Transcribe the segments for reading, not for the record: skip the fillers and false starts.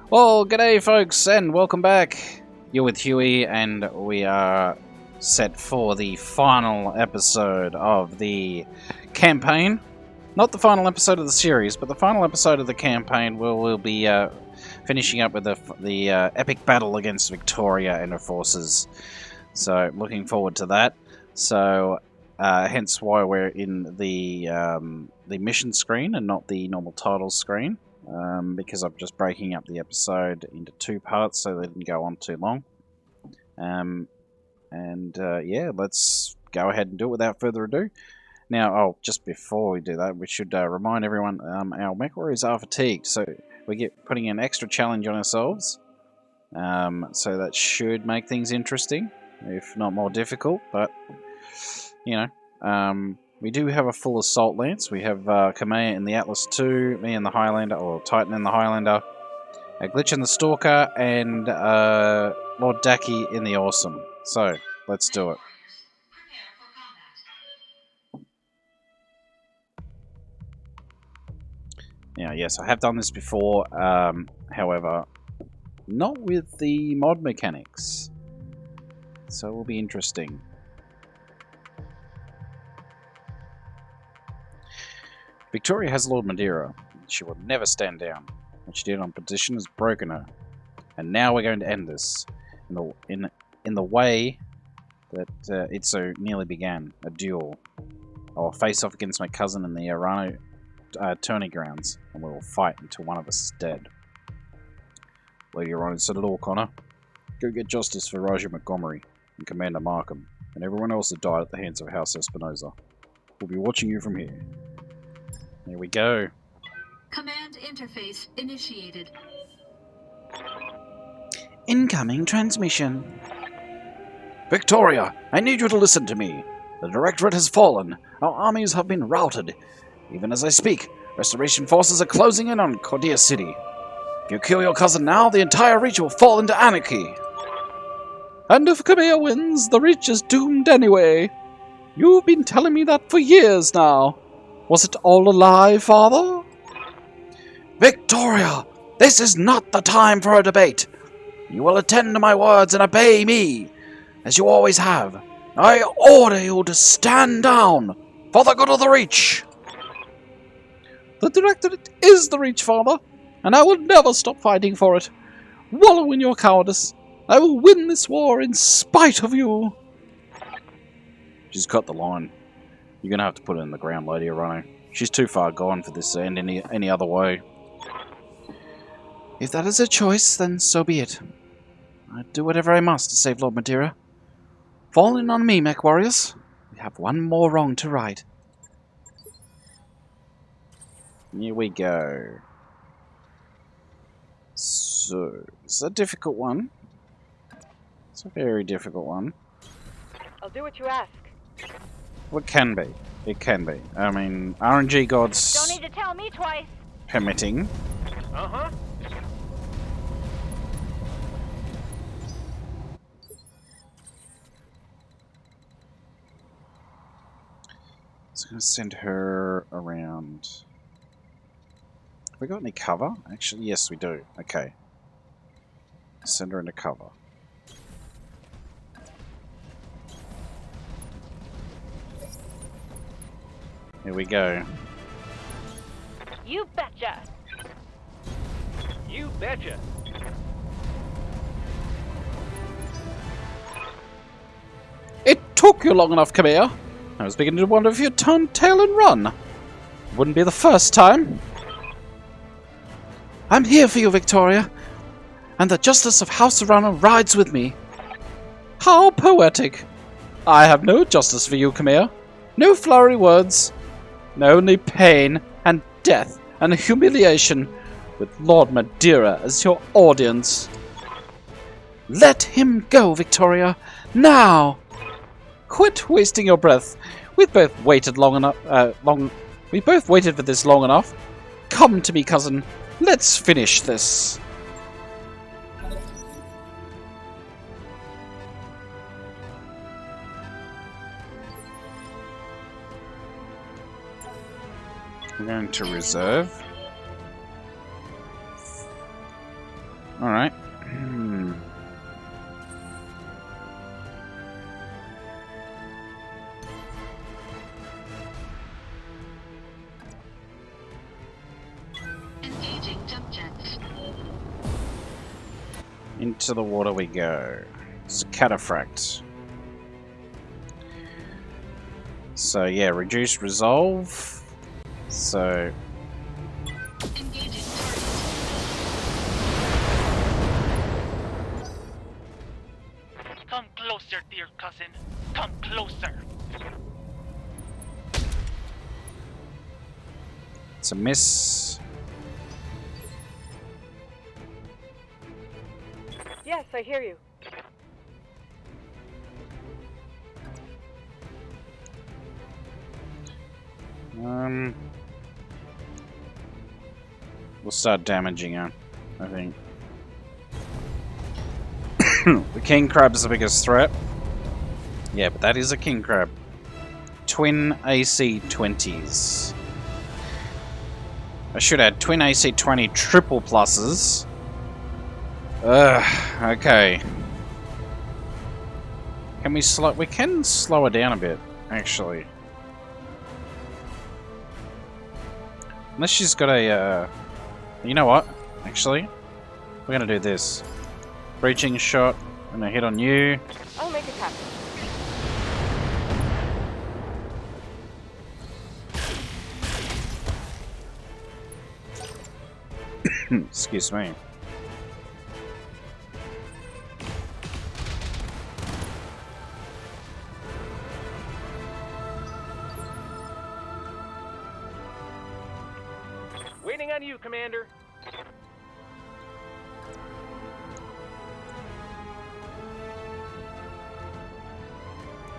Well, g'day folks, and welcome back. You're with Huey, and we are set for the final episode of the campaign. Not the final episode of the series, but the final episode of the campaign where we'll be finishing up with the epic battle against Victoria and her forces. So, looking forward to that. So, hence why we're in the mission screen and not the normal title screen. Because I'm just breaking up the episode into two parts so they didn't go on too long. Yeah, let's go ahead and do it without further ado. Now, just before we do that, we should remind everyone our mech warriors are fatigued, so we get putting an extra challenge on ourselves. So that should make things interesting, if not more difficult, but, you know. We do have a full assault lance. We have Kamea in the Atlas II, me in the Highlander, or Titan in the Highlander, a Glitch in the Stalker, and Lord Daki in the Awesome. So, let's do it. Now, yes, I have done this before, however, not with the mod mechanics. So it will be interesting. Victoria has Lord Madeira. She will never stand down. What she did on position has broken her. And now we're going to end this in the way that it so nearly began, a duel. I will face off against my cousin in the Arano tourney grounds, and we will fight until one of us is dead. Lady Orion said it all, Connor. Go get justice for Raja Montgomery and Commander Markham, and everyone else that died at the hands of House Espinosa. We'll be watching you from here. Here we go. Command interface initiated. Incoming transmission. Victoria, I need you to listen to me. The Directorate has fallen. Our armies have been routed. Even as I speak, Restoration forces are closing in on Cordia City. If you kill your cousin now, the entire Reach will fall into anarchy. And if Kamea wins, the Reach is doomed anyway. You've been telling me that for years now. Was it all a lie, Father? Victoria, this is not the time for a debate. You will attend to my words and obey me, as you always have. I order you to stand down for the good of the Reach. The Directorate is the Reach, Father, and I will never stop fighting for it. Wallow in your cowardice. I will win this war in spite of you. She's cut the line. You're going to have to put it in the ground, Lady Arano. She's too far gone for this to end any other way. If that is a choice, then so be it. I'd do whatever I must to save Lord Madeira. Fall in on me, mech warriors. We have one more wrong to right. Here we go. So, it's a difficult one. It's a very difficult one. I'll do what you ask. Well, it can be. It can be. I mean, RNG gods Don't need to tell me twice. permitting. Uh-huh. So I'm going to send her around. Have we got any cover? Actually, yes, we do. Okay. Send her into cover. Here we go. You betcha. You betcha. It took you long enough, Kamea. I was beginning to wonder if you'd turn tail and run. Wouldn't be the first time. I'm here for you, Victoria, and the justice of House Arano rides with me. How poetic. I have no justice for you, Kamea. No flowery words. Only pain and death and humiliation, with Lord Madeira as your audience. Let him go, Victoria, now! Quit wasting your breath. We've both waited long enough. We both waited for this long enough. Come to me, cousin. Let's finish this. I'm going to reserve. Alright. Engaging jump jets. Into the water we go. It's a cataphract. So yeah, reduce resolve. So Engaging target. Come closer, dear cousin. Come closer. it's a miss. Yes, I hear you. We'll start damaging her, I think. The king crab is the biggest threat. Yeah, but that is a king crab. Twin AC-20s. I should add twin AC-20 triple pluses. Okay. Can we slow? We can slow her down a bit, actually. Unless she's got a, you know what? Actually, we're gonna do this. Breaching shot, and a hit on you. I'll make it happen. Excuse me. Waiting on you, Commander.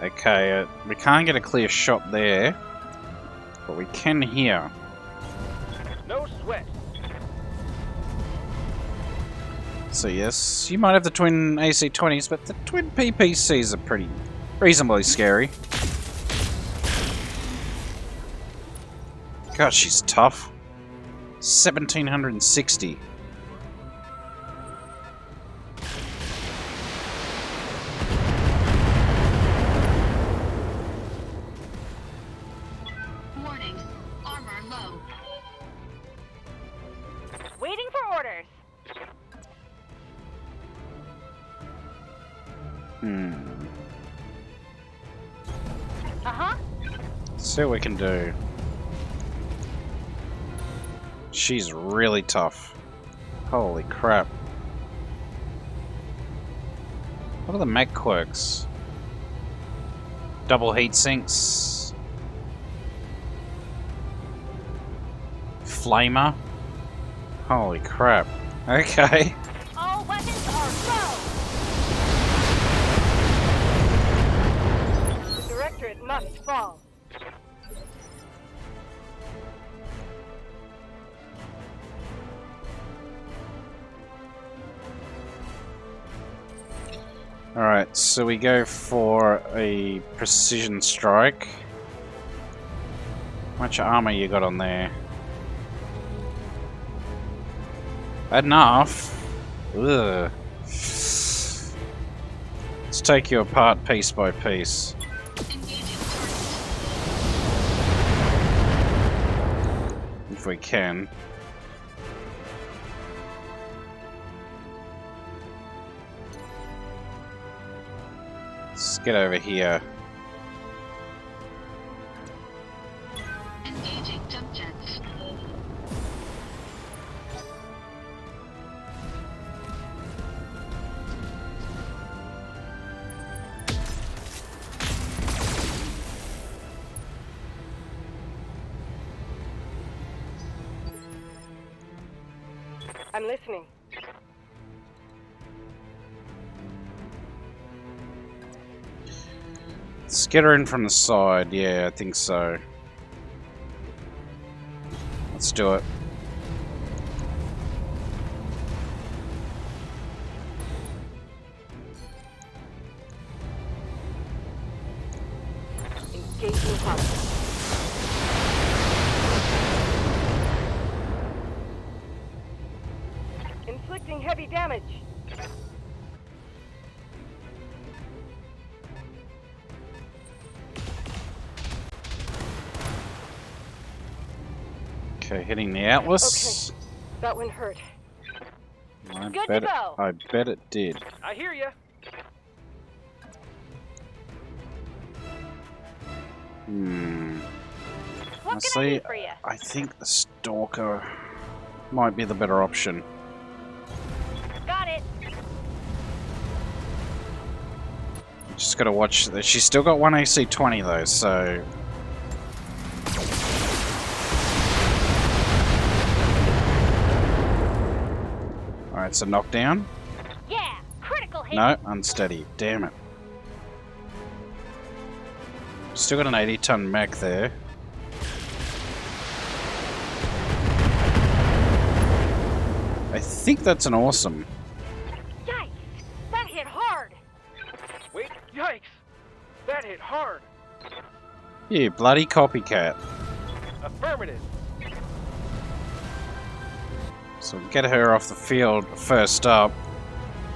Okay, we can't get a clear shot there, but we can here. No sweat. So yes, you might have the twin AC-20s, but the twin PPCs are pretty reasonably scary. God, she's tough. 1760. Warning. Armor low. Waiting for orders. Uh-huh. See what we can do. She's really tough. Holy crap. What are the mech quirks? Double heat sinks. Flamer. Holy crap. Okay. All weapons are low. The directorate must fall. Alright, so we go for a precision strike. How much armor you got on there? Enough. Ugh. Let's take you apart piece by piece. Engaging target. If we can. Let's get over here. Engaging jump jets. I'm listening. Let's get her in from the side. Yeah, I think so. Let's do it. Engaging hostile. In inflicting heavy damage. Okay, hitting the Atlas. Okay, that one hurt. I Good to bet go. I bet it did. I hear ya. What can I Honestly, do for you? I think the Stalker might be the better option. Got it. Just gotta watch that. She's still got one AC 20 though, so. Alright, so knockdown. Yeah, critical hit. No, unsteady. Damn it. Still got an 80-ton mech there. I think that's an awesome. Yikes! That hit hard. Wait, yikes! That hit hard. You bloody copycat. Affirmative. So get her off the field first up.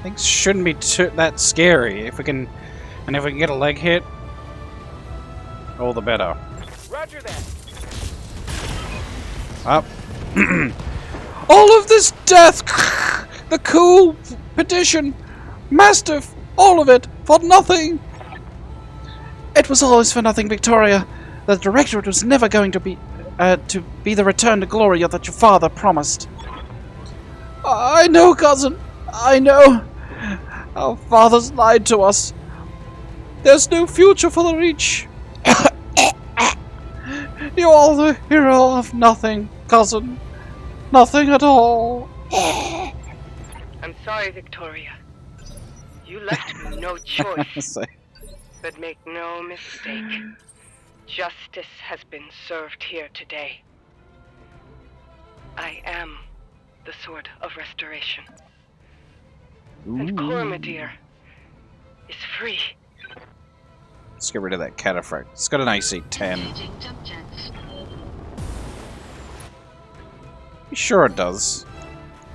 Things shouldn't be that scary. If we can get a leg hit, all the better. Roger that. Up. All of this death, the cool petition, Mastiff, all of it for nothing. It was always for nothing, Victoria. The Directorate was never going to be the return to glory that your father promised. I know, cousin. I know. Our fathers lied to us. There's no future for the Reach. You are the hero of nothing, cousin. Nothing at all. I'm sorry, Victoria. You left me no choice. But make no mistake. Justice has been served here today. I am the Sword of Restoration. And Coromodir is free. Let's get rid of that cataphract. It's got an AC 10. Engaging jump jets. Sure it does.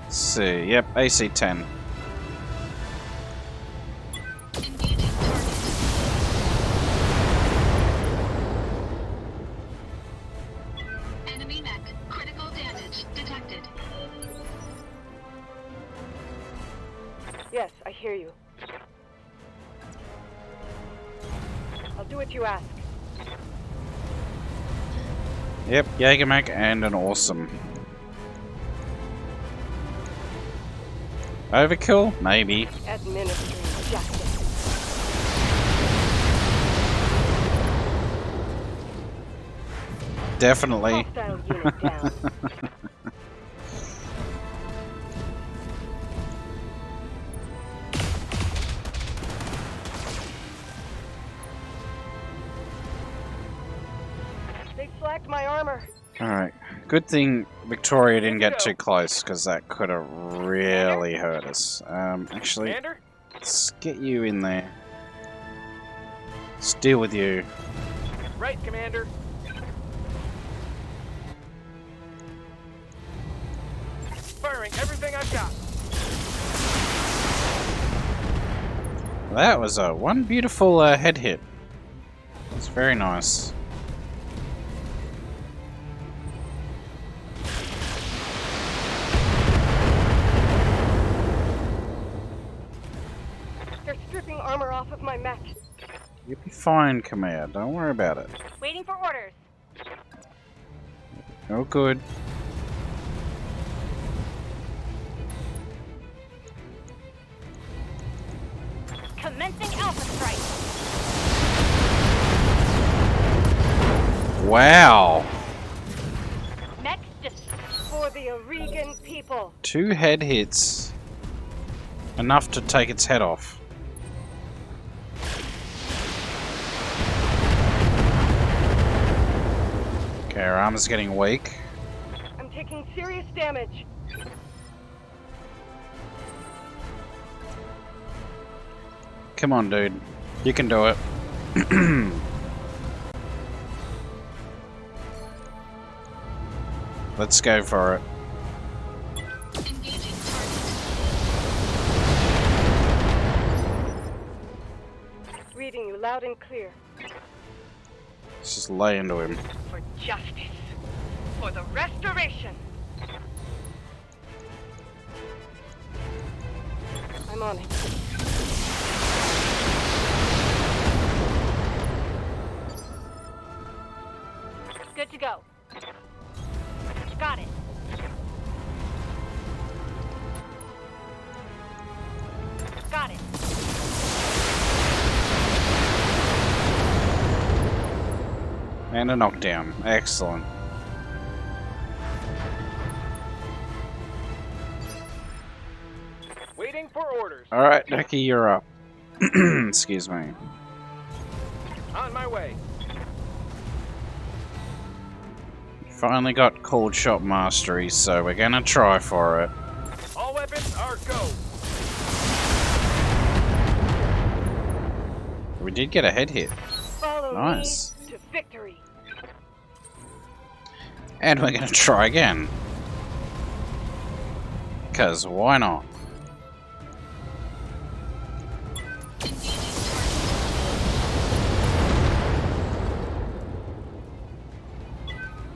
Let's see. Yep, AC 10. Engaging target. Enemy mech. Critical damage detected. Yes, I hear you. I'll do what you ask. Yep, Jägermech and an awesome. Overkill? Maybe. Administering justice. Definitely. Hostile unit down. They flagged my armor. Alright. Good thing Victoria didn't get too close, because that could have really hurt us. Actually, Commander? let's get you in there. Let's deal with you. Right, Commander. Firing everything I've got. That was one beautiful head hit. It's very nice. They're stripping armor off of my mech. You'll be fine, Khmer. Don't worry about it. Waiting for orders. Oh, good. Commencing Alpha Strike. Wow. Mech for the Aurigan people. 2 head hits. Enough to take its head off. Okay, our armor's getting weak. I'm taking serious damage. Come on, dude. You can do it. Let's go for it. Engaging target. loud and clear. Let's just lay into him. For justice. For the restoration. I'm on it. Good to go. Got it. Got it. And a knockdown. Excellent. Waiting for orders. Alright, Becky, you're up. Excuse me. On my way. Finally got cold shot mastery, so we're gonna try for it. All weapons are go. We did get a head hit. Follow Nice. me to victory. And we're gonna try again. Because why not?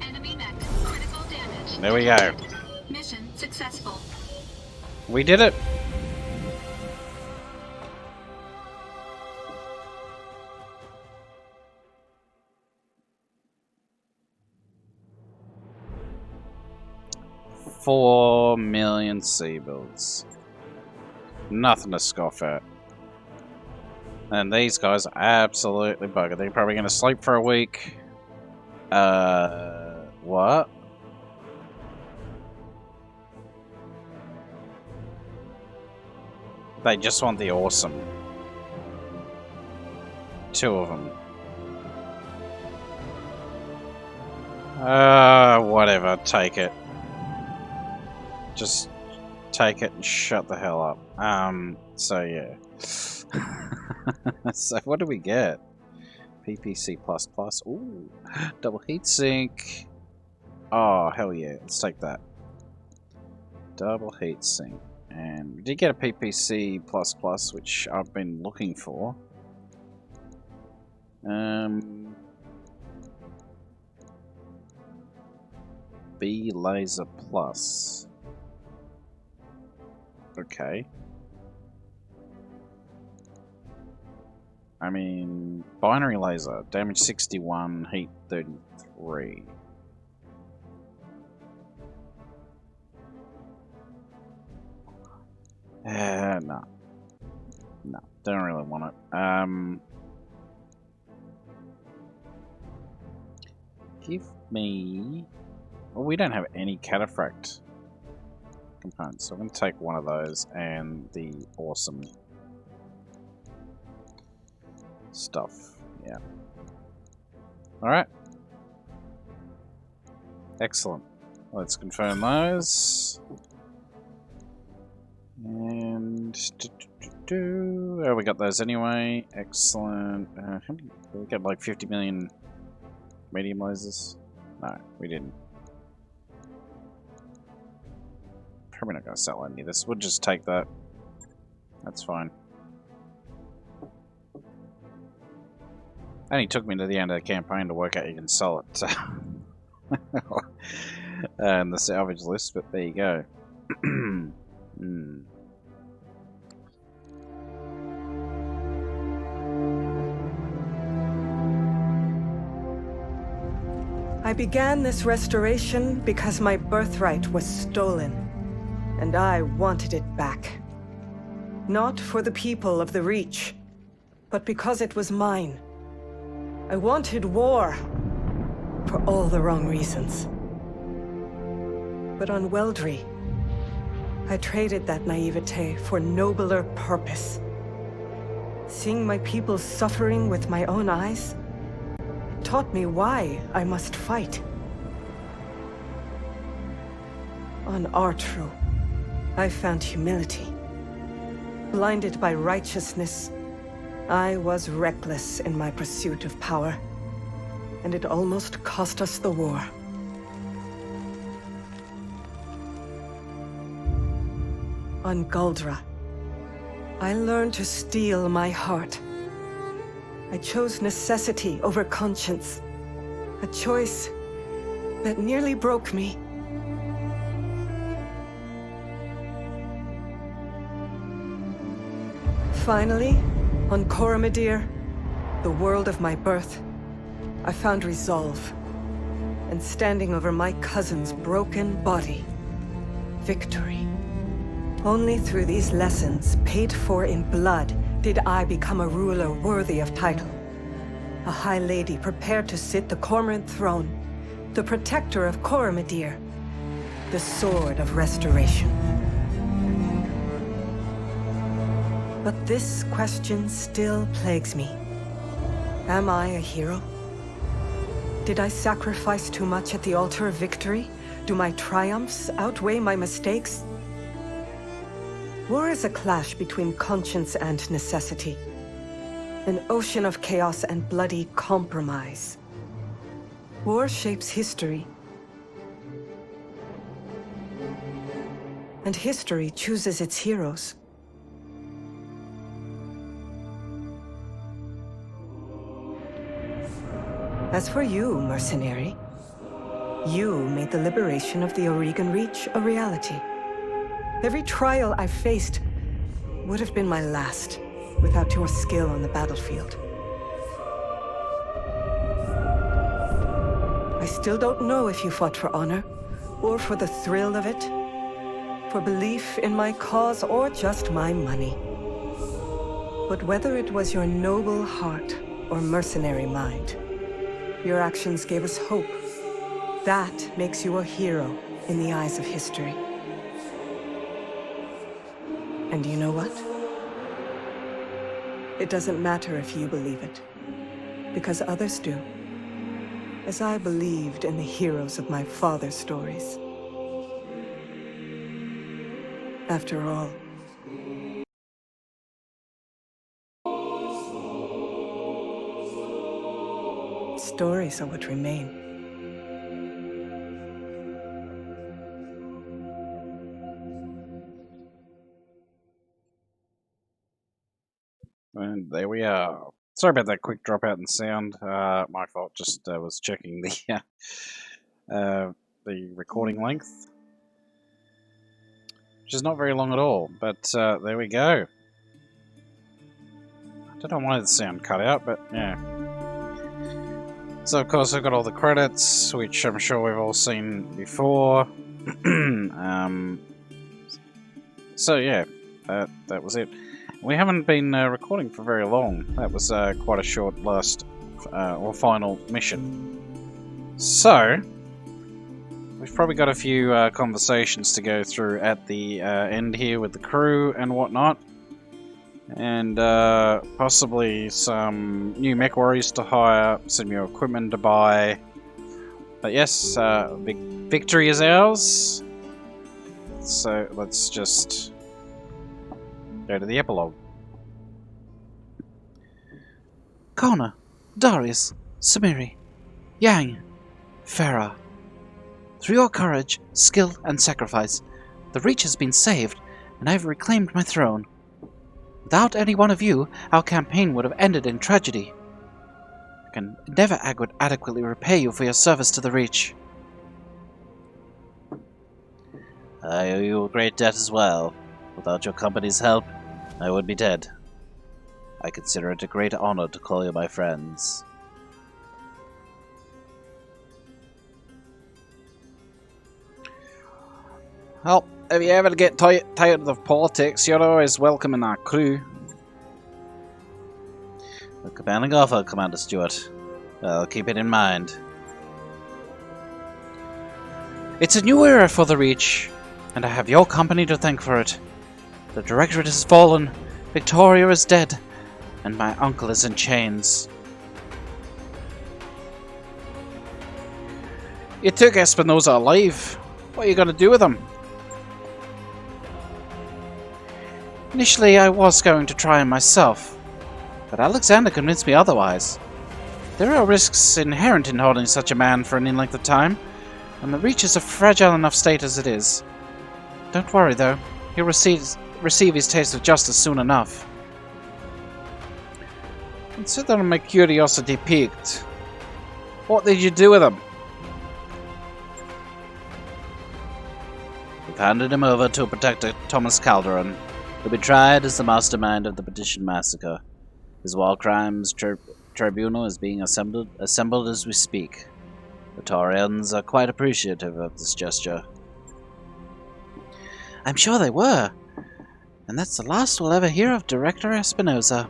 Enemy mech. Critical damage. There we go. Mission successful. We did it. $4 million Seabills. Nothing to scoff at. And these guys are absolutely buggered. They're probably going to sleep for a week. What? They just want the awesome. 2 of them. Whatever. Take it. Just take it and shut the hell up. So yeah. So what do we get? PPC++. Ooh. Double heatsink. Oh, hell yeah. Let's take that. Double heatsink. And we did get a PPC++, which I've been looking for. B Laser Plus. Okay. I mean, binary laser, damage 61, heat 33. No. No, don't really want it. Give me... Well, we don't have any cataphract components, so I'm going to take one of those and the awesome stuff. Yeah. Alright. Excellent. Let's confirm those. And... Oh, we got those anyway. Excellent. How many... We got like 50 million medium lasers? No, we didn't. Probably not going to sell any of this. We'll just take that. That's fine. Only took me to the end of the campaign to work out you can sell it. And the salvage list, but there you go. I began this restoration because my birthright was stolen, and I wanted it back. Not for the people of the Reach, but because it was mine. I wanted war, for all the wrong reasons. But on Weldry, I traded that naivete for nobler purpose. Seeing my people suffering with my own eyes taught me why I must fight. On Artru, I found humility. Blinded by righteousness, I was reckless in my pursuit of power, and it almost cost us the war. On Guldra, I learned to steel my heart. I chose necessity over conscience. A choice that nearly broke me. Finally, on Coromodir, the world of my birth, I found resolve. And standing over my cousin's broken body, victory. Only through these lessons, paid for in blood, did I become a ruler worthy of title. A high lady prepared to sit the Cormorant throne, the protector of Coromodir, the sword of restoration. But this question still plagues me. Am I a hero? Did I sacrifice too much at the altar of victory? Do my triumphs outweigh my mistakes? War is a clash between conscience and necessity. An ocean of chaos and bloody compromise. War shapes history. And history chooses its heroes. As for you, mercenary, you made the liberation of the Aurigan Reach a reality. Every trial I faced would have been my last without your skill on the battlefield. I still don't know if you fought for honor, or for the thrill of it, for belief in my cause, or just my money. But whether it was your noble heart or mercenary mind, your actions gave us hope. That makes you a hero in the eyes of history. And you know what? It doesn't matter if you believe it, because others do. As I believed in the heroes of my father's stories. After all, stories are what remain. And there we are. Sorry about that quick dropout in sound. My fault. Just was checking the recording length, which is not very long at all. But there we go. I don't know why the sound cut out, but yeah. So of course I've got all the credits, which I'm sure we've all seen before. So yeah, that was it. We haven't been recording for very long. That was quite a short last or final mission. So we've probably got a few conversations to go through at the end here with the crew and whatnot. And possibly some new mech warriors to hire, some new equipment to buy. But yes, big victory is ours. So let's just go to the epilogue. Kona, Darius, Samiri, Yang, Farah. Through your courage, skill, and sacrifice, the Reach has been saved, and I have reclaimed my throne. Without any one of you, our campaign would have ended in tragedy. I can never adequately repay you for your service to the Reach. I owe you a great debt as well. Without your company's help, I would be dead. I consider it a great honor to call you my friends. Well, if you ever get tired of politics, you're always welcome in our crew. A compelling offer, Commander Stewart. I'll keep it in mind. It's a new era for the Reach, and I have your company to thank for it. The Directorate has fallen, Victoria is dead, and my uncle is in chains. You took Espinosa alive. What are you going to do with him? Initially, I was going to try him myself, but Alexander convinced me otherwise. There are risks inherent in holding such a man for any length of time, and the Reach is a fragile enough state as it is. Don't worry, though. He'll receive his taste of justice soon enough. Consider my curiosity piqued. What did you do with him? We've handed him over to Protector Thomas Calderon, who'll be tried as the mastermind of the Petition Massacre. His war crimes tribunal is being assembled as we speak. The Taurians are quite appreciative of this gesture. I'm sure they were. And that's the last we'll ever hear of Director Espinosa.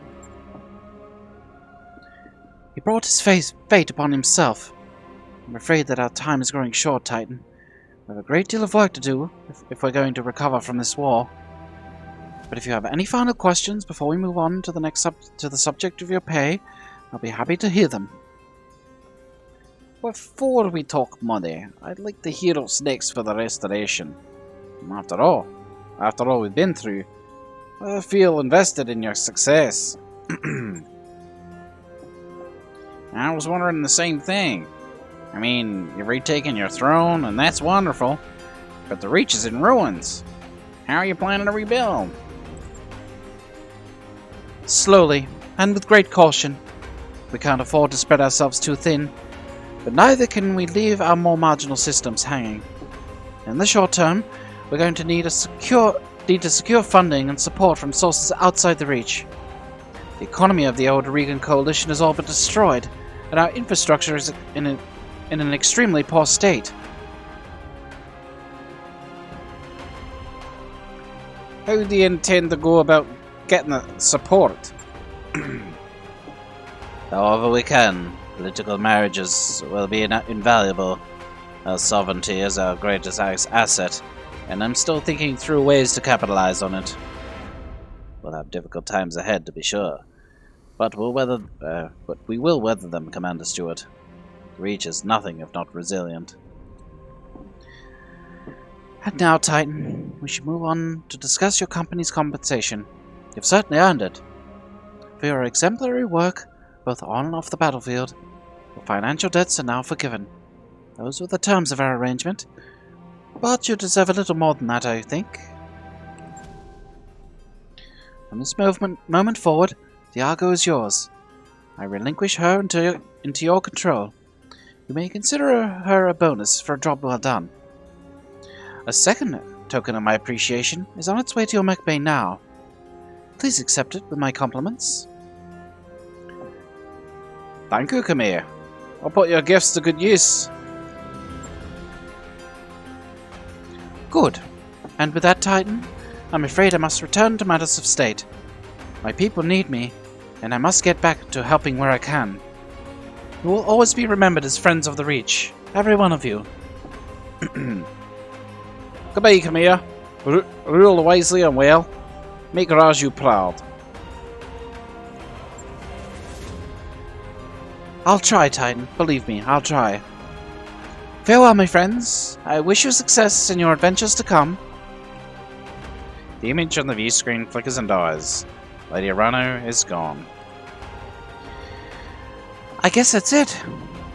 He brought his fate upon himself. I'm afraid that our time is growing short, Titan. We have a great deal of work to do if we're going to recover from this war. But if you have any final questions before we move on to the subject of your pay, I'll be happy to hear them. Before we talk money, I'd like to hear what's next for the restoration. After all we've been through, I feel invested in your success. I was wondering the same thing. I mean, you've retaken your throne, and that's wonderful, but the Reach is in ruins. How are you planning to rebuild? Slowly, and with great caution. We can't afford to spread ourselves too thin, but neither can we leave our more marginal systems hanging. In the short term, we're going to need to secure funding and support from sources outside the Reach. The economy of the old Aurigan coalition is all but destroyed, and our infrastructure is in an extremely poor state. How do you intend to go about getting the support? However we can. Political marriages will be invaluable. Our sovereignty is our greatest asset, and I'm still thinking through ways to capitalize on it. We'll have difficult times ahead, to be sure, but we will weather them, Commander Stewart. The Reach is nothing if not resilient. And now, Titan, we should move on to discuss your company's compensation. You've certainly earned it. For your exemplary work, both on and off the battlefield, your financial debts are now forgiven. Those were the terms of our arrangement, but you deserve a little more than that, I think. From this moment forward, the Argo is yours. I relinquish her into your control. You may consider her a bonus for a job well done. A second token of my appreciation is on its way to your mech bay now. Please accept it with my compliments. Thank you, Khmer. I'll put your gifts to good use. Good. And with that, Titan, I'm afraid I must return to matters of state. My people need me, and I must get back to helping where I can. You will always be remembered as friends of the Reach, every one of you. Goodbye, Khmer. Rule wisely and well. Make Raju proud. I'll try, Titan. Believe me, I'll try. Farewell, my friends. I wish you success in your adventures to come. The image on the view screen flickers and dies. Lady Arano is gone. I guess that's it.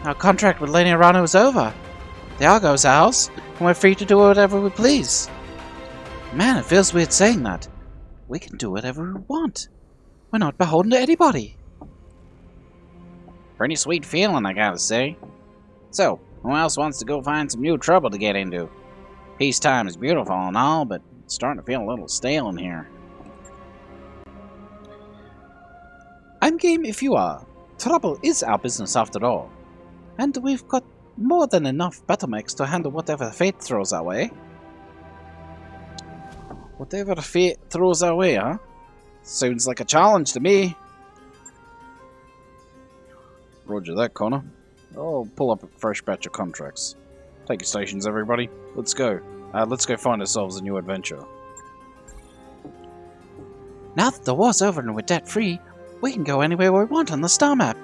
Our contract with Lady Arano is over. The Argo's ours, and we're free to do whatever we please. Man, it feels weird saying that. We can do whatever we want. We're not beholden to anybody. Pretty sweet feeling, I gotta say. So, who else wants to go find some new trouble to get into? Peacetime is beautiful and all, but it's starting to feel a little stale in here. I'm game if you are. Trouble is our business after all. And we've got more than enough battle mechs to handle whatever fate throws our way. Whatever fate throws our way, huh? Sounds like a challenge to me. Roger that, Connor. I'll pull up a fresh batch of contracts. Take your stations, everybody. Let's go. Let's go find ourselves a new adventure. Now that the war's over and we're debt-free, we can go anywhere we want on the star map.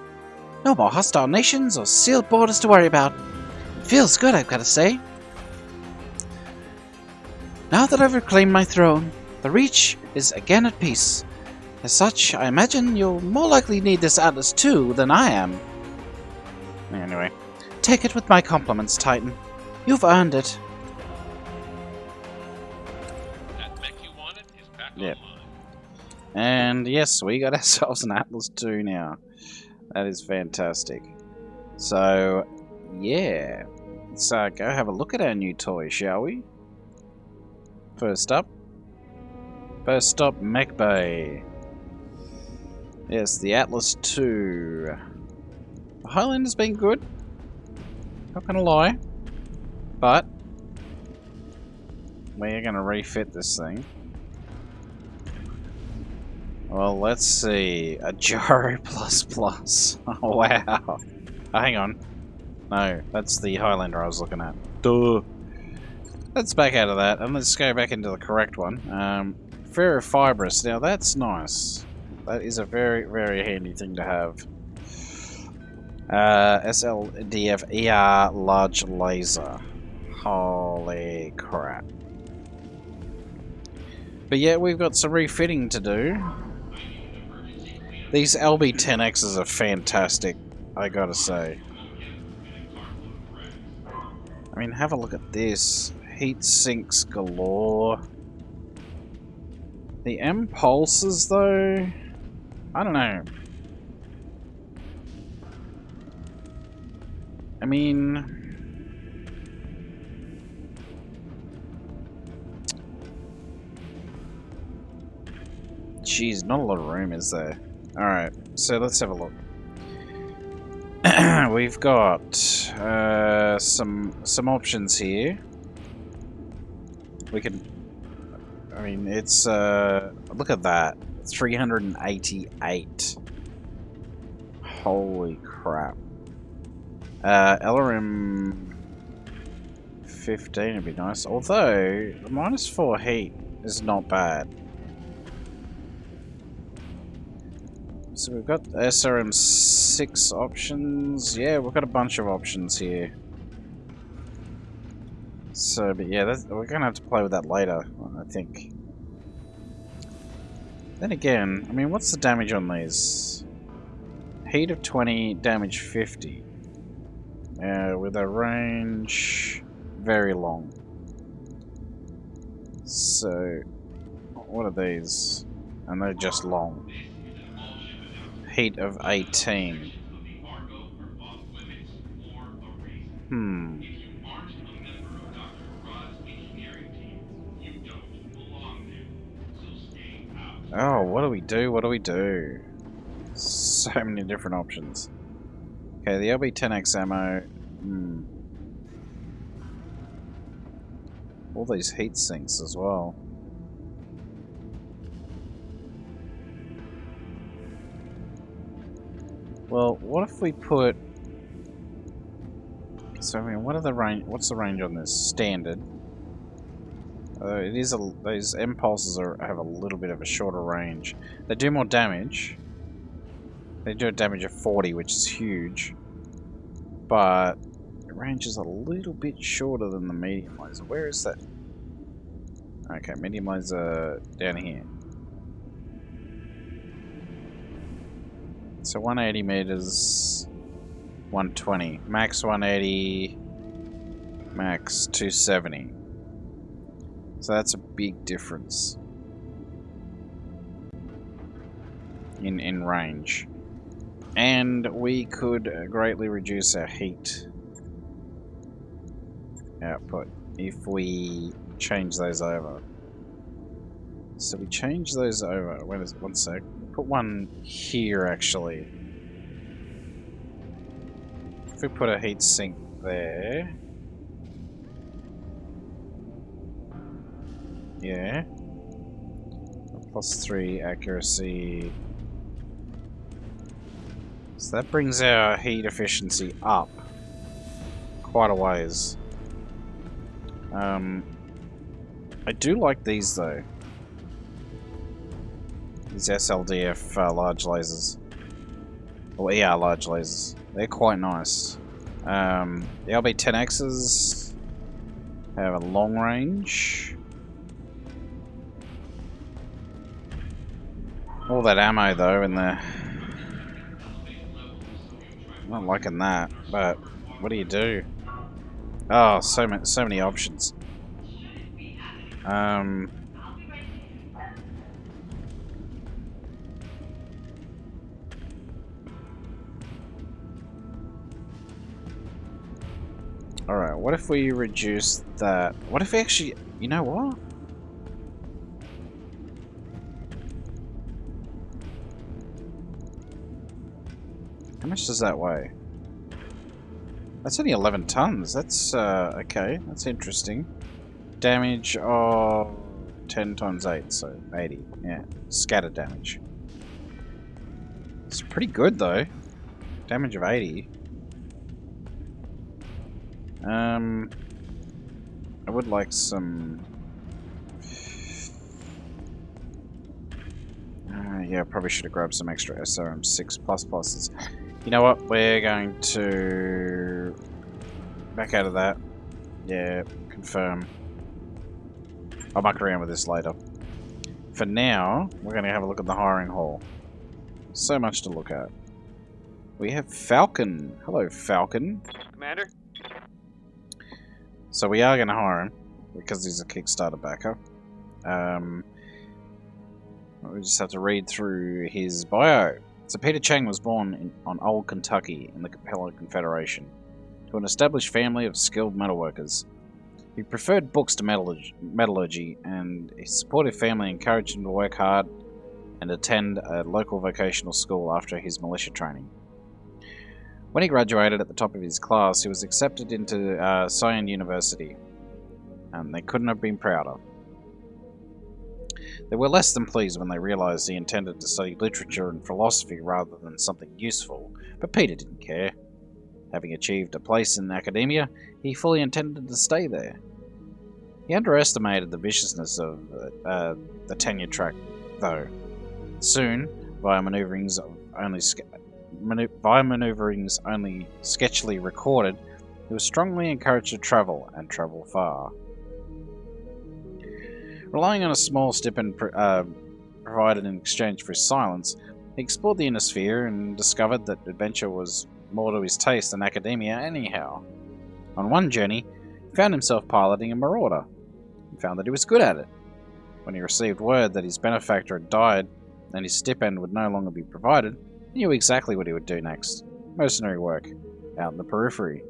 No more hostile nations or sealed borders to worry about. It feels good, I've got to say. Now that I've reclaimed my throne, the Reach is again at peace. As such, I imagine you'll more likely need this Atlas II than I am. Anyway. Take it with my compliments, Titan. You've earned it. That mech you wanted is back Yep. online. And yes, we got ourselves an Atlas 2 now. That is fantastic. So, yeah. Let's go have a look at our new toy, shall we? First stop, Mech Bay. Yes, the Atlas 2. The Highlander's been good. Not gonna lie. But we're gonna refit this thing. Well, let's see. A Gyro ++. Oh, wow. Oh, hang on. No, that's the Highlander I was looking at. Duh. Let's back out of that, and let's go back into the correct one. Ferrofibrous. Now, that's nice. That is a very, very handy thing to have. SLDF ER Large Laser. Holy crap. But yeah, we've got some refitting to do. These LB-10Xs are fantastic, I gotta say. I mean, have a look at this. Heat sinks galore. The M-pulses, though? I don't know. I mean... Jeez, not a lot of room, is there? Alright, so let's have a look. We've got some options here. We can... I mean, it's... look at that. 388. Holy crap. LRM 15 would be nice. Although, the -4 heat is not bad. So we've got SRM 6 options. Yeah, we've got a bunch of options here. So, but yeah, we're going to have to play with that later, I think. Then again, I mean, what's the damage on these? Heat of 20, damage 50. With a range very long. So, what are these? And they're just long. Heat of 18. Oh, what do we do? What do we do? So many different options. Okay, the LB-10X ammo. All these heat sinks as well. Well, what if we put... So, I mean, what are the range? What's the range on this? Standard. It is those impulses have a little bit of a shorter range. They do more damage. They do a damage of 40, which is huge. But the range is a little bit shorter than the medium laser. Where is that? Okay, medium laser down here. So 180 meters, 120. Max 180, max 270. So that's a big difference in range. And we could greatly reduce our heat output if we change those over. So we change those over. Wait a one sec. Put one here actually. If we put a heat sink there. Yeah. +3 accuracy. So that brings our heat efficiency up quite a ways. I do like these though. These SLDF large lasers. Or ER large lasers. They're quite nice. The LB-10Xs have a long range. All that ammo though in the... I'm not liking that, but what do you do? Oh, so many options. Alright, what if we reduce that? What if we actually... You know what? How much does that weigh? That's only 11 tons. That's, okay. That's interesting. Damage of 10 times 8, so 80. Yeah, scatter damage. It's pretty good, though. Damage of 80. I would like some... yeah, probably should have grabbed some extra SRM6 pluses. You know what? We're going to... back out of that. Yeah, confirm. I'll muck around with this later. For now, we're going to have a look at the hiring hall. So much to look at. We have Falcon. Hello, Falcon. Commander? So we are going to hire him, because he's a Kickstarter backer. We just have to read through his bio. So Peter Chang was born on Old Kentucky in the Capella Confederation to an established family of skilled metalworkers. He preferred books to metallurgy, and his supportive family encouraged him to work hard and attend a local vocational school after his militia training. When he graduated at the top of his class, he was accepted into Sion University, and they couldn't have been prouder. They were less than pleased when they realized he intended to study literature and philosophy rather than something useful, but Peter didn't care. Having achieved a place in academia, he fully intended to stay there. He underestimated the viciousness of the tenure track, though. Soon, via maneuverings only sketchily recorded, he was strongly encouraged to travel, and travel far. Relying on a small stipend provided in exchange for his silence, he explored the inner sphere and discovered that adventure was more to his taste than academia anyhow. On one journey, he found himself piloting a marauder, and found that he was good at it. When he received word that his benefactor had died and his stipend would no longer be provided, he knew exactly what he would do next. Mercenary work, out in the periphery.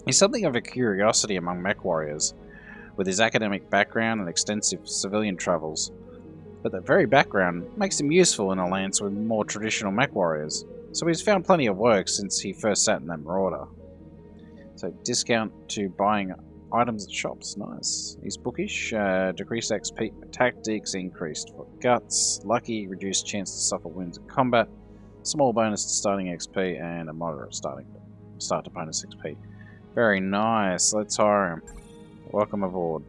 He's something of a curiosity among mech warriors, with his academic background and extensive civilian travels. But that very background makes him useful in alliance with more traditional mech warriors, so he's found plenty of work since he first sat in that marauder. So discount to buying items at shops, nice. He's bookish, decreased XP, tactics increased for guts, lucky, reduced chance to suffer wounds in combat, small bonus to starting XP, and a moderate start to bonus XP. Very nice, let's hire him. Welcome aboard.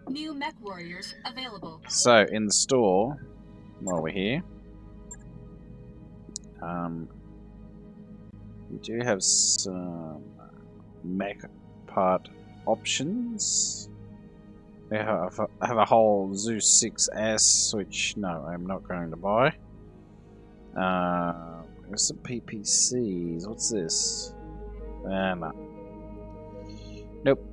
New mech warriors available. So, in the store, while we're here, we do have some mech part options. We have a whole Zeus 6S, which, no, I'm not going to buy. There's some PPCs. What's this? No. Nope.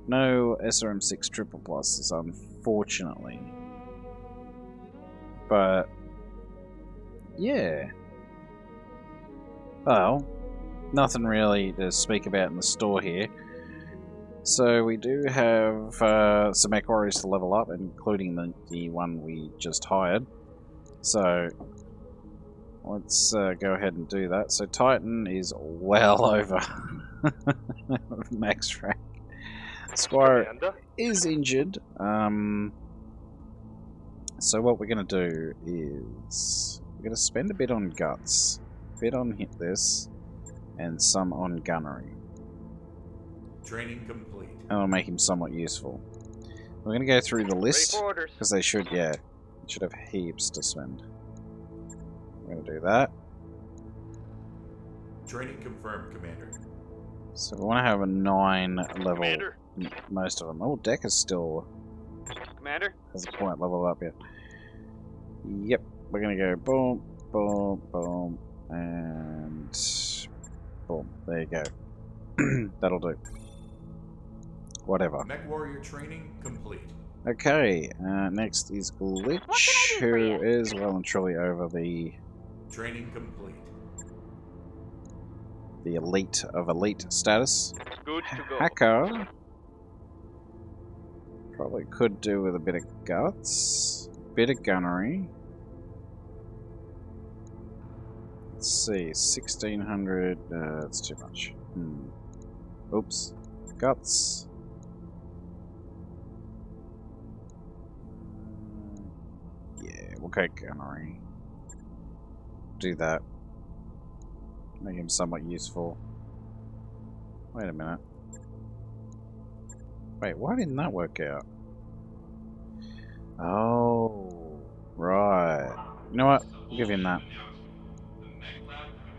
No SRM6 triple pluses, unfortunately. But yeah. Well, nothing really to speak about in the store here. So we do have some mech warriors to level up, including the one we just hired. So let's go ahead and do that. So Titan is well over max rank. Squire is injured. So what we're going to do is we're going to spend a bit on guts, a bit on hit this, and some on gunnery. Training complete. And it'll make him somewhat useful. We're going to go through the list because they should, yeah, should have heaps to spend. We're going to do that. Training confirmed, Commander. So we want to have a 9 level. Commander? Most of them. Oh, Deck is still Commander? hasn't quite leveled up yet. Yep, we're gonna go boom, boom, boom, and boom. There you go. That'll do. Whatever. Mech warrior training complete. Okay, next is Glitch, who is well and truly over the... Training complete. the elite of elite status. Good to go. Hacker. Probably could do with a bit of guts. Bit of gunnery. Let's see, 1600. That's too much. Oops. Guts. Yeah, we'll go gunnery. Do that. Make him somewhat useful. Wait a minute. Wait, why didn't that work out? Oh, right. You know what? We'll give him that.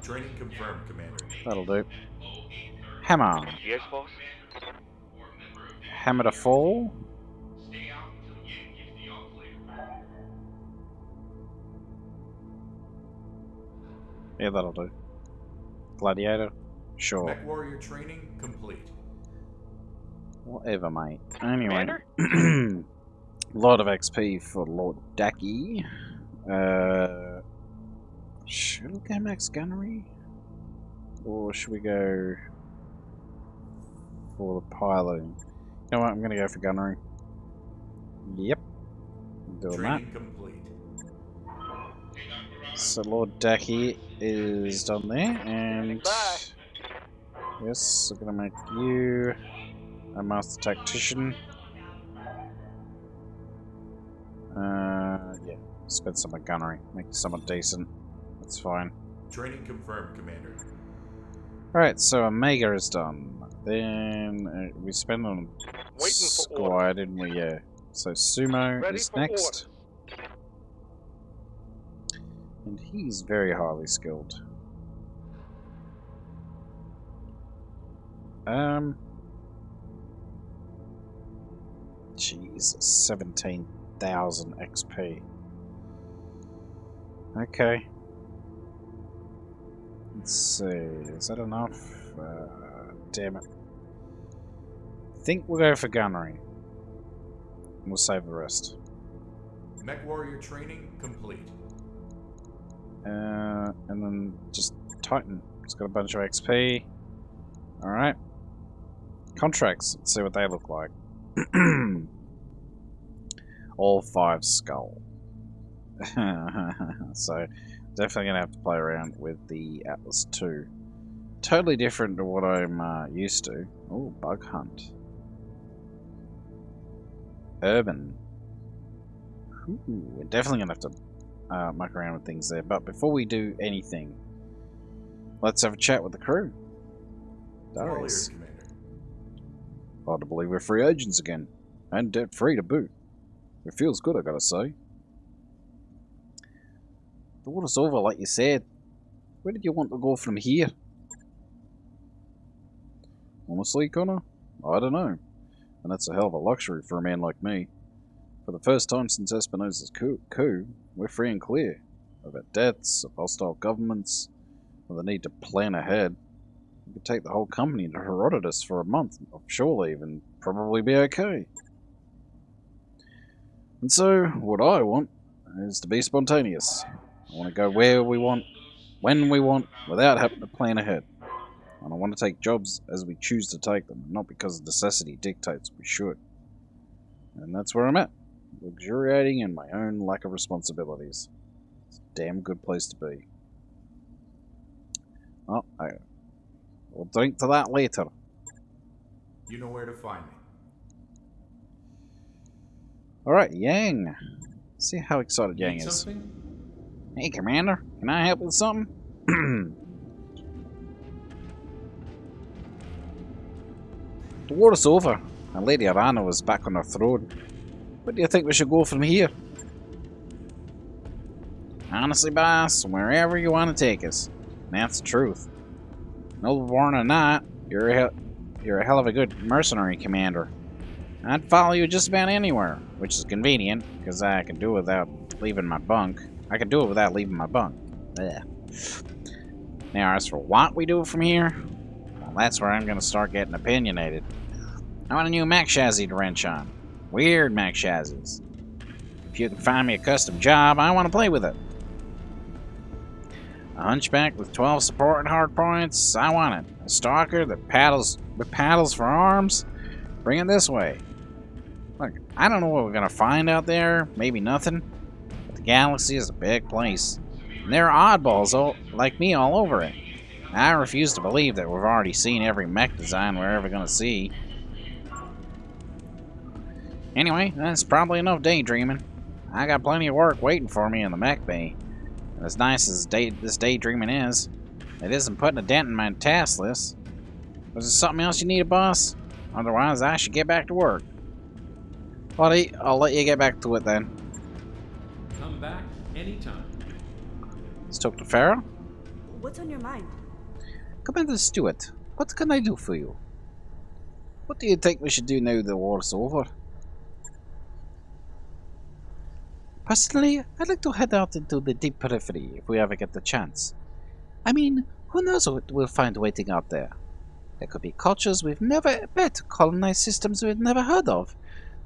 Training confirmed, Commander. That'll do. Hammer. Yes, boss. Hammer to fall. Yeah, that'll do. Gladiator? Sure. Mech warrior training complete. Whatever, mate. Anyway. Commander? A lot of XP for Lord Dacky. Should we go max gunnery? Or should we go for the piloting? You know what, I'm gonna go for gunnery. Yep. I'm doing Training complete. that. So Lord Dacky is done there, and Bye. yes, I'm gonna make you a master tactician. Yeah, spend some on gunnery, make it somewhat decent. That's fine. Training confirmed, Commander. Alright, so Omega is done. Then we spend on Waiting for Squire, didn't we? Yeah. So Sumo Ready is for next. And he's very highly skilled. Jeez, 17,000 XP. Okay. Let's see, is that enough? Damn it. I think we'll go for gunnery. And we'll save the rest. Mech warrior training complete. And then just Titan. It's got a bunch of XP. Alright. Contracts. Let's see what they look like. All 5 skull. So, definitely going to have to play around with the Atlas 2. Totally different to what I'm used to. Oh, bug hunt. Urban. Ooh, we're definitely going to have to muck around with things there. But before we do anything, let's have a chat with the crew. Warriors, Darius. Commander. Hard to believe we're free agents again. And debt-free to boot. It feels good, I gotta say. The water's over, like you said. Where did you want to go from here? Honestly, Connor? I don't know. And that's a hell of a luxury for a man like me. For the first time since Espinosa's coup, we're free and clear of our debts, of hostile governments, of the need to plan ahead. We could take the whole company to Herodotus for a month of shore leave and probably be okay. And so, what I want is to be spontaneous. I want to go where we want, when we want, without having to plan ahead. And I want to take jobs as we choose to take them, not because necessity dictates we should. And that's where I'm at, luxuriating in my own lack of responsibilities. It's a damn good place to be. Oh, we'll drink to that later. You know where to find me. Alright, Yang. See how excited Yang Need is. something? Hey, Commander, can I help with something? The war's over, and Lady Arana was back on her throne. Where do you think we should go from here? Honestly, boss, wherever you want to take us. That's the truth. No more than that, you're a hell of a good mercenary, Commander. I'd follow you just about anywhere, which is convenient, because I can do it without leaving my bunk. I can do it without leaving my bunk. Ugh. Now, as for what we do from here, well, that's where I'm going to start getting opinionated. I want a new mech chassis to wrench on. Weird mech chassis. If you can find me a custom job, I want to play with it. A hunchback with 12 support and hard points? I want it. A stalker that paddles with paddles for arms? Bring it this way. Look, I don't know what we're gonna find out there. Maybe nothing. But the galaxy is a big place. And there are oddballs like me all over it. I refuse to believe that we've already seen every mech design we're ever gonna see. Anyway, that's probably enough daydreaming. I got plenty of work waiting for me in the mech bay. And as nice as this daydreaming is, it isn't putting a dent in my task list. Was there something else you need, boss? Otherwise, I should get back to work. Buddy, I'll let you get back to it then. Come back anytime. Let's talk to Farah. What's on your mind? Commander Stewart, what can I do for you? What do you think we should do now the war's over? Personally, I'd like to head out into the deep periphery if we ever get the chance. I mean, who knows what we'll find waiting out there? There could be cultures we've never met, colonized systems we've never heard of.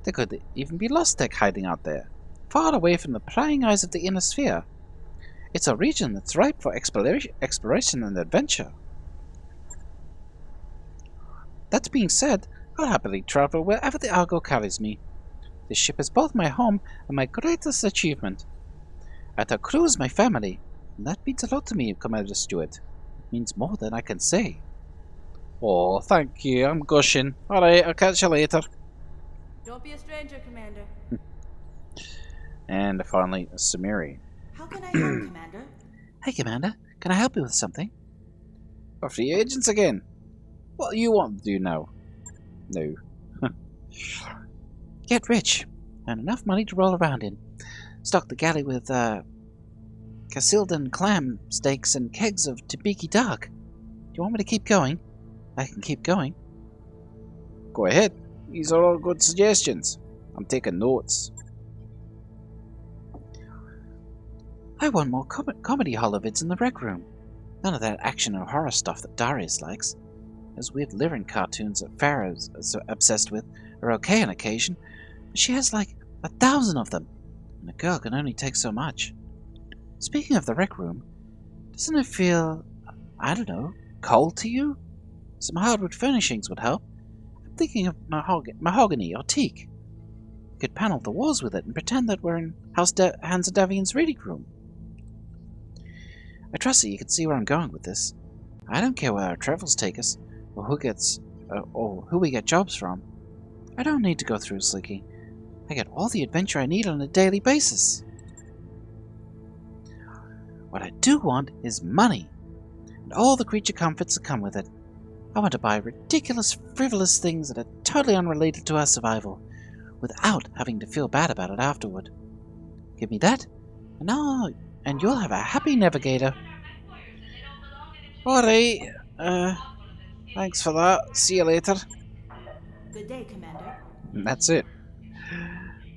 There could even be lost tech hiding out there, far away from the prying eyes of the inner sphere. It's a region that's ripe for exploration and adventure. That being said, I'll happily travel wherever the Argo carries me. This ship is both my home and my greatest achievement. At our crew is my family, and that means a lot to me, Commander Stewart. It means more than I can say. Oh, thank you. I'm gushing. Alright, I'll catch you later. Don't be a stranger, Commander. And finally, Samiri. How can I help, Commander? Hey, Commander, can I help you with something? Are free agents again? What do you want to do now? No. Get rich, and enough money to roll around in. Stock the galley with, Casildan clam steaks and kegs of Tabiki Dark. Do you want me to keep going? I can keep going. Go ahead. These are all good suggestions. I'm taking notes. I want more comedy holovids in the rec room. None of that action or horror stuff that Darius likes. Those weird lyric cartoons that Farah's so obsessed with are okay on occasion, but she has like 1,000 of them, and a girl can only take so much. Speaking of the rec room, doesn't it feel, I don't know, cold to you? Some hardwood furnishings would help. I'm thinking of mahogany or teak. We could panel the walls with it and pretend that we're in Hans Davian's reading room. I trust that you can see where I'm going with this. I don't care where our travels take us, or who we get jobs from. I don't need to go through Slicky. I get all the adventure I need on a daily basis. What I do want is money, and all the creature comforts that come with it. I want to buy ridiculous, frivolous things that are totally unrelated to our survival, without having to feel bad about it afterward. Give me that, and you'll have a happy navigator. Alright, thanks for that. See you later. Good day, Commander. And that's it.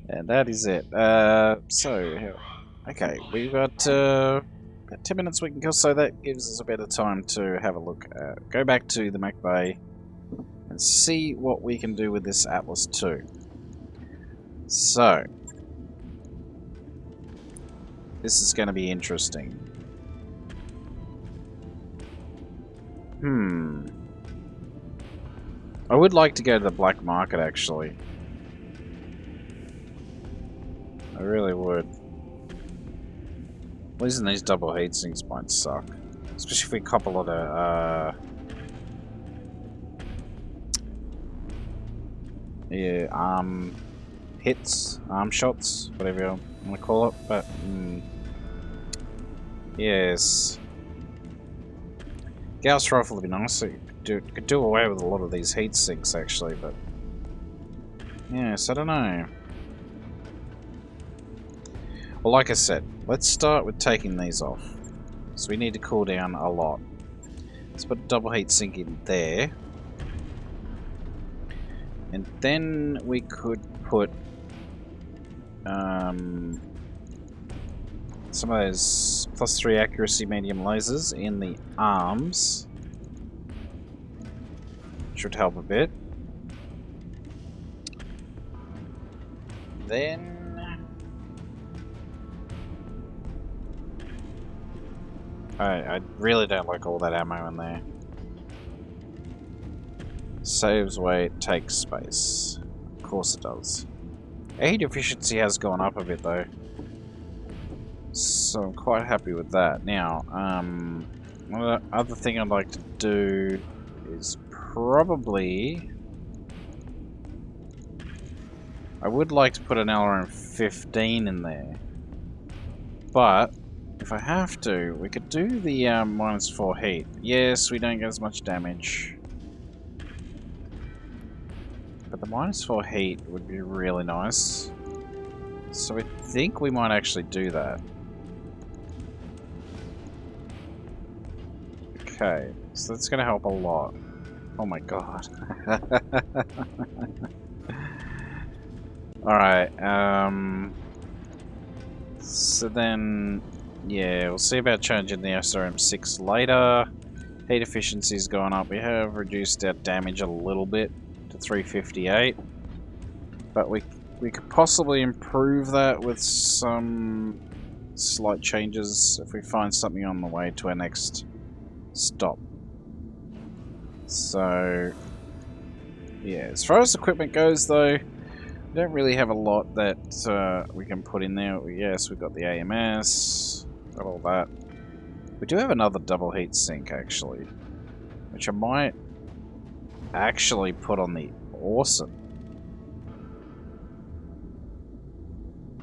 And that is it. Okay, we've got about 10 minutes we can kill, so that gives us a bit of time to have a look at. Go back to the mech bay and see what we can do with this Atlas 2. So, this is going to be interesting. I would like to go to the black market, actually. I really would. Losing these double heat sinks might suck. Especially if we couple it hits, arm shots, whatever you want to call it, but yes. Gauss rifle would be nice. Could do away with a lot of these heat sinks actually, but yes, I don't know. Well, like I said, let's start with taking these off. So we need to cool down a lot. Let's put a double heat sink in there. And then we could put some of those +3 accuracy medium lasers in the arms. Should help a bit. Then I really don't like all that ammo in there. Saves weight, takes space. Of course it does. Aid efficiency has gone up a bit though. So I'm quite happy with that. Now, the other thing I'd like to do is probably... I would like to put an LRM 15 in there. But, if I have to, we could do the -4 heat. Yes, we don't get as much damage. But the -4 heat would be really nice. So I think we might actually do that. Okay, so that's going to help a lot. Oh my god. Alright, so then, yeah, we'll see about changing the SRM6 later. Heat efficiency's gone up. We have reduced our damage a little bit to 358. But we could possibly improve that with some slight changes if we find something on the way to our next stop. So, yeah, as far as equipment goes though, we don't really have a lot that we can put in there. Yes, we've got the AMS, got all that. We do have another double heat sink actually, which I might actually put on the Awesome.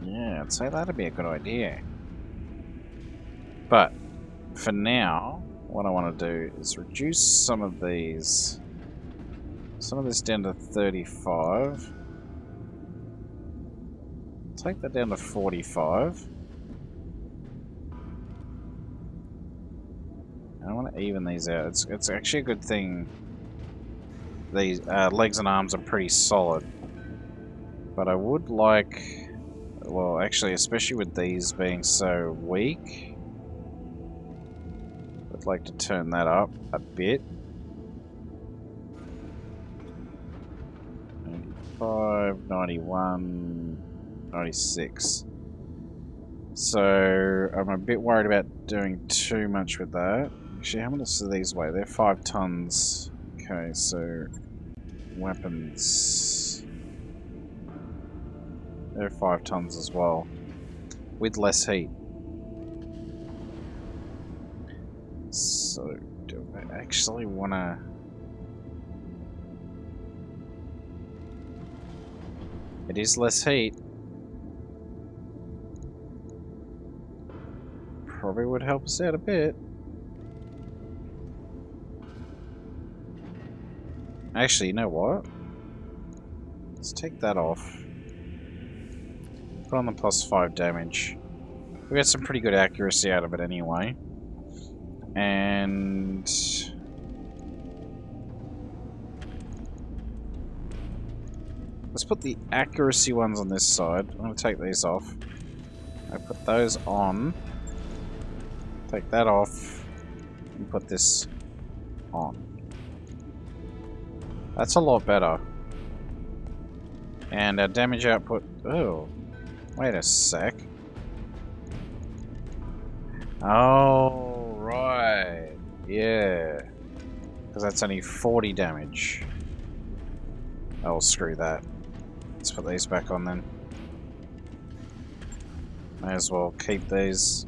Yeah, I'd say that'd be a good idea. But, for now, what I want to do is reduce some of these. Some of this down to 35. Take that down to 45. And I want to even these out. It's actually a good thing these legs and arms are pretty solid. But I would like... Well, actually, especially with these being so weak, I'd like to turn that up a bit. 95, 91, 96. So, I'm a bit worried about doing too much with that. Actually, how much do these weigh? They're 5 tons. Okay, so... Weapons... They're 5 tons as well. With less heat. So, do I actually want to... It is less heat. Probably would help us out a bit. Actually, you know what? Let's take that off. Put on the +5 damage. We got some pretty good accuracy out of it anyway. And... let's put the accuracy ones on this side. I'm going to take these off. I put those on. Take that off. And put this on. That's a lot better. And our damage output... Oh. Wait a sec. Oh, right. Yeah. Because that's only 40 damage. Oh, screw that. Let's put these back on then. May as well keep these.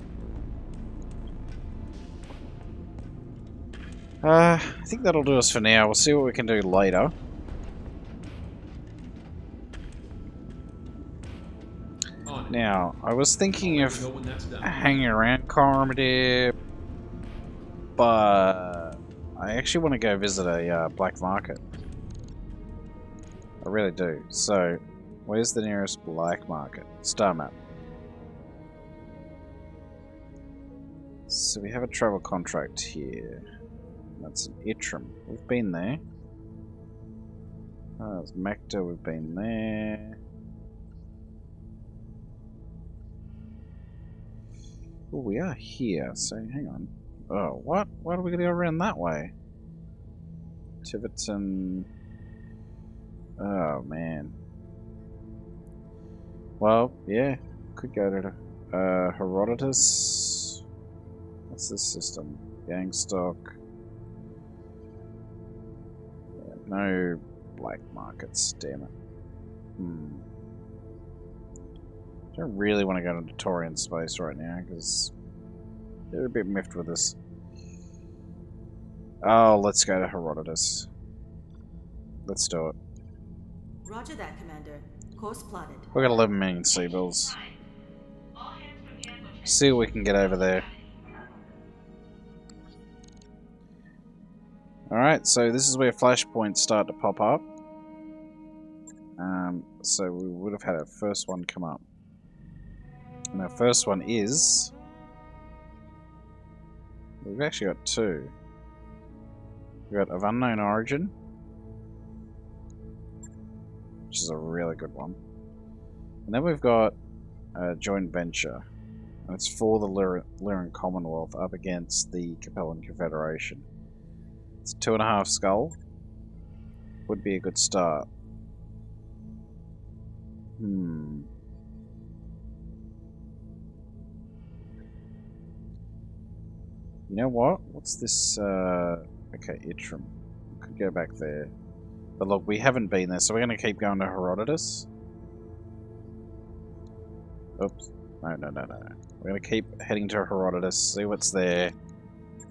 I think that'll do us for now. We'll see what we can do later. Now, I was thinking of hanging around Coromodir, but I actually want to go visit a black market. I really do. So, where's the nearest black market? Star map. So we have a travel contract here. That's an Itram. We've been there. Oh, it's Mecta. We've been there. Oh, we are here, so hang on. Oh, what? Why do we gotta go around that way? Tiverton... Oh, man. Well, yeah. Could go to Herodotus. I What's this system? Gang stock. Yeah, no black markets, damn it. Don't really want to go into Torian space right now because they're a bit miffed with us. Oh, let's go to Herodotus. Let's do it. Roger that, Commander. Course plotted. We've got 11 million Seabills. See what we can get over there. Alright, so this is where flashpoints start to pop up. So we would have had our first one come up. And our first one is... We've actually got two. We've got of unknown origin, which is a really good one. And then we've got a joint venture. And it's for the Lyran Commonwealth up against the Capellan Confederation. It's 2.5 skull. Would be a good start. You know what? What's this? Okay, Itram. Could go back there. But look, we haven't been there, so we're going to keep going to Herodotus. Oops. No. We're going to keep heading to Herodotus, see what's there,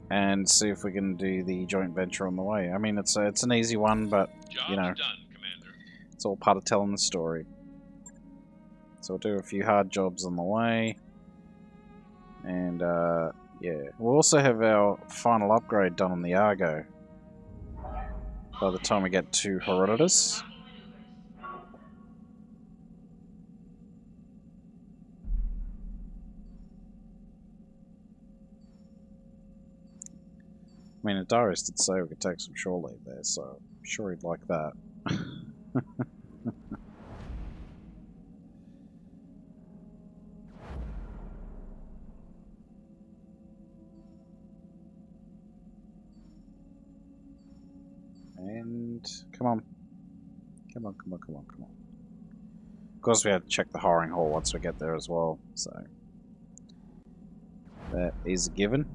and see if we can do the joint venture on the way. I mean, it's an easy one, but, you know, Job's done, Commander. it's all part of telling the story. So we'll do a few hard jobs on the way. And, yeah. We'll also have our final upgrade done on the Argo by the time we get to Herodotus. I mean, Darius did say we could take some shore leave there, so I'm sure he'd like that. And come on. Come on. Of course, we have to check the hiring hall once we get there as well, so that is a given.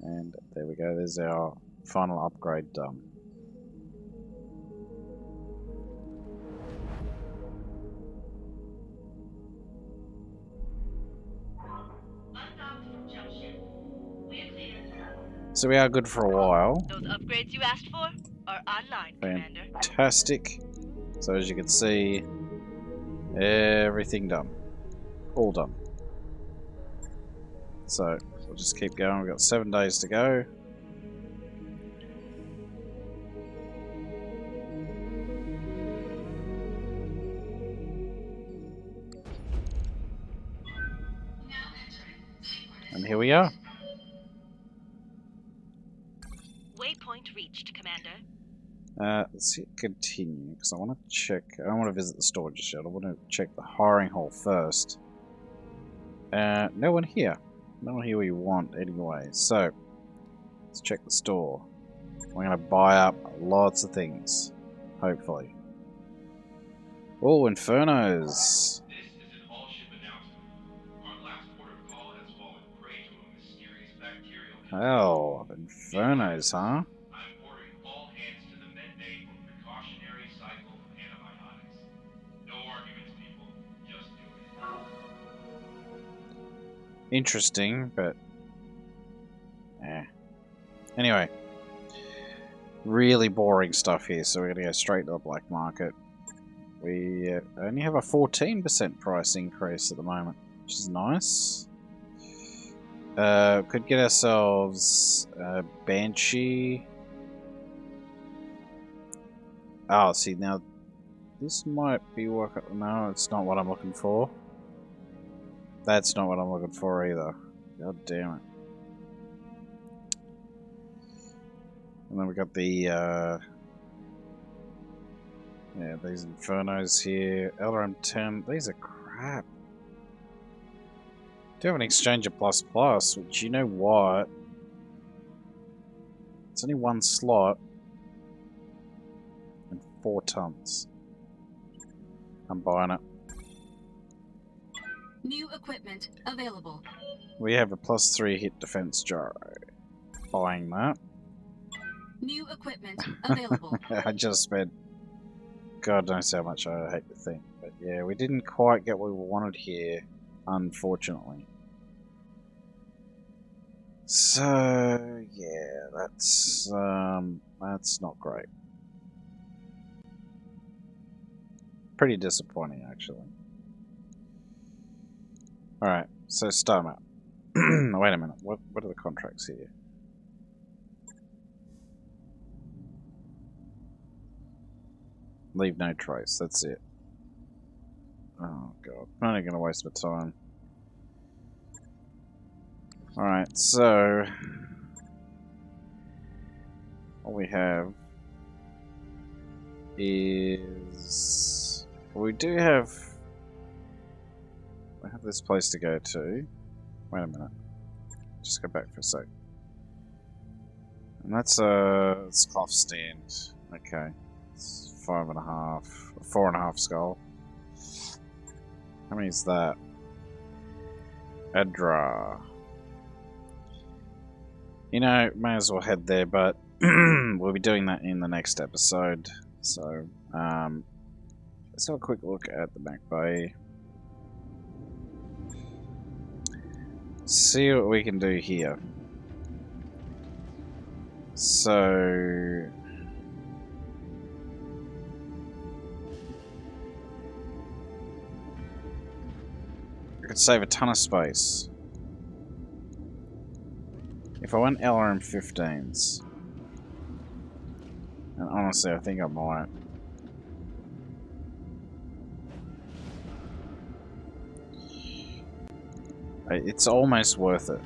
And there we go, there's our final upgrade done. So we are good for a while. Those upgrades you asked for are online, Commander. Fantastic. So as you can see, everything done. All done. So we'll just keep going. We've got 7 days to go. And here we are. Waypoint reached, Commander. Let's hit continue, because I want to check. I don't want to visit the store just yet. I want to check the hiring hall first. No one here. No one here we want anyway. So, let's check the store. We're going to buy up lots of things. Hopefully. Oh, Infernos. This is an all-ship announcement. Our last port of call has fallen prey to a mysterious bacterial Oh, Infernos, huh? I'm ordering all hands to the med bay for precautionary cycle of antibiotics. No arguments, people. Just do it. Interesting, but... Anyway. Really boring stuff here, so we're going to go straight to the black market. We only have a 14% price increase at the moment, which is nice. Could get ourselves Banshee. Oh, see, now this might be working. No, it's not what I'm looking for. That's not what I'm looking for either. God damn it. And then we got the yeah, these Infernos here. LRM 10. These are crap. Do have an Exchanger Plus, which, you know what? It's only one slot and 4 tons. I'm buying it. New equipment available. We have a +3 hit defense gyro. Buying that. New equipment available. I just spent God knows how much I hate to think. But yeah, we didn't quite get what we wanted here, unfortunately. So yeah, that's not great. Pretty disappointing, actually. Alright, so star map. Wait a minute, what are the contracts here? Leave no trace, that's it. Oh god, I'm only gonna waste my time. Alright, so what we have is we have this place to go to. Wait a minute. Just go back for a sec. And that's it's cloth stand. Okay. It's 5.5, 4.5 skull. How many is that? Adra. You know, may as well head there, but we'll be doing that in the next episode. So, let's have a quick look at the back bay. See what we can do here. So, I could save a ton of space. If I went LRM-15s, and honestly I think I might. It's almost worth it.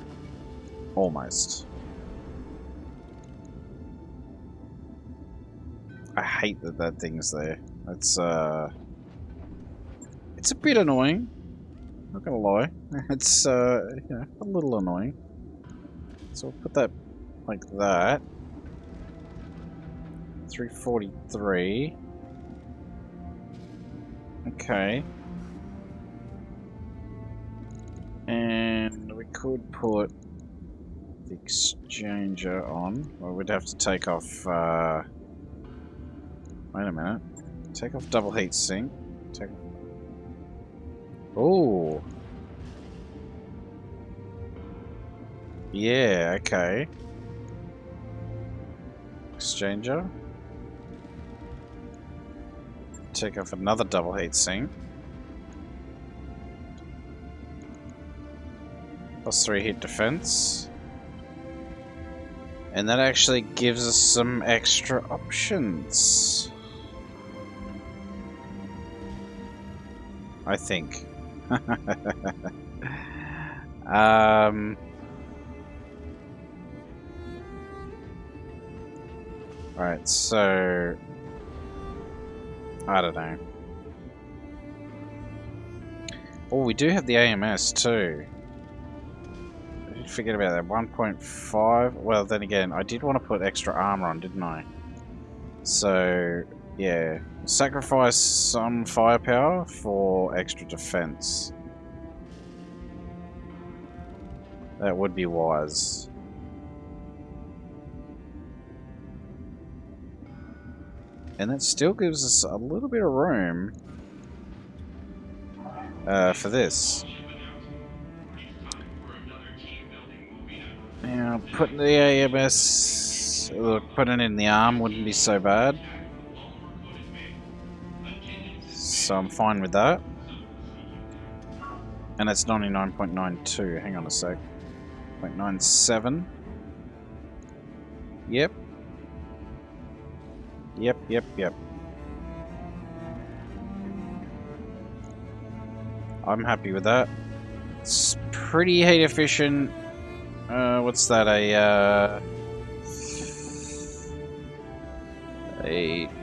Almost. I hate that that thing's there. It's a bit annoying. Not gonna lie. It's you know, a little annoying. So we'll put that like that. 343. Okay. And we could put the exchanger on. Well, we'd have to take off, wait a minute. Take off double heat sink. Take. Oh. Yeah, okay. Exchanger. Take off another double heat sink. +3 hit defense. And that actually gives us some extra options. I think. Alright, so I don't know. Oh, we do have the AMS too. I did forget about that. 1.5. Well, then again, I did want to put extra armor on, didn't I? So, yeah. Sacrifice some firepower for extra defense. That would be wise. And that still gives us a little bit of room for this. Now, putting the AMS, look, putting it in the arm wouldn't be so bad. So I'm fine with that. And that's 99.92. Hang on a sec. 0.97. Yep. Yep. I'm happy with that. It's pretty heat efficient. What's that? A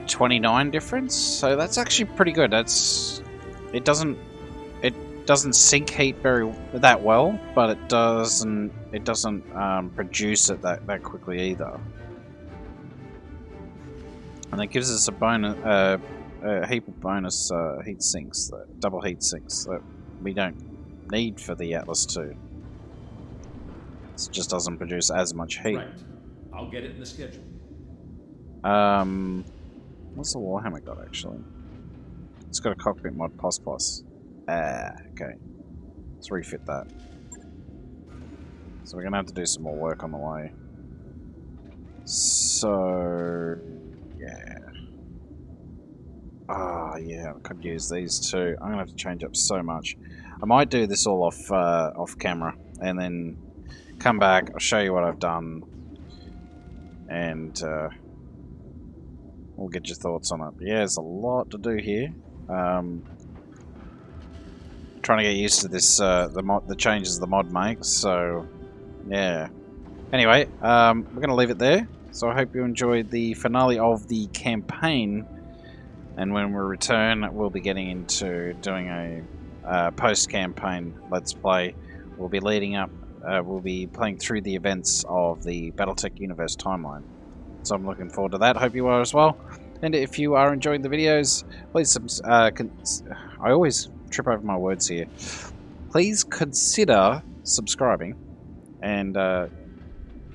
29 difference. So that's actually pretty good. It doesn't sink heat that well, but it doesn't produce it that quickly either. And that gives us a bonus, a heap of bonus heat sinks, double heat sinks that we don't need for the Atlas II. It just doesn't produce as much heat. Right. I'll get it in the schedule. What's the Warhammer got actually? It's got a cockpit mod plus. Okay. Let's refit that. So we're gonna have to do some more work on the way. So yeah. Yeah, I could use these two. I'm gonna have to change up so much. I might do this all off camera and then come back. I'll show you what I've done, and we'll get your thoughts on it. But yeah, there's a lot to do here. Trying to get used to this the changes the mod makes. So yeah. Anyway, we're gonna leave it there. So I hope you enjoyed the finale of the campaign. And when we return, we'll be getting into doing a post-campaign Let's Play. We'll be leading up, we'll be playing through the events of the BattleTech Universe timeline. So I'm looking forward to that. Hope you are as well. And if you are enjoying the videos, please, I always trip over my words here. Please consider subscribing and you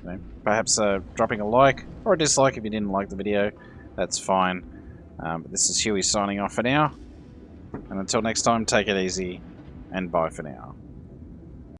know, perhaps dropping a like or a dislike if you didn't like the video. That's fine. But this is Huey signing off for now. And until next time, take it easy and bye for now.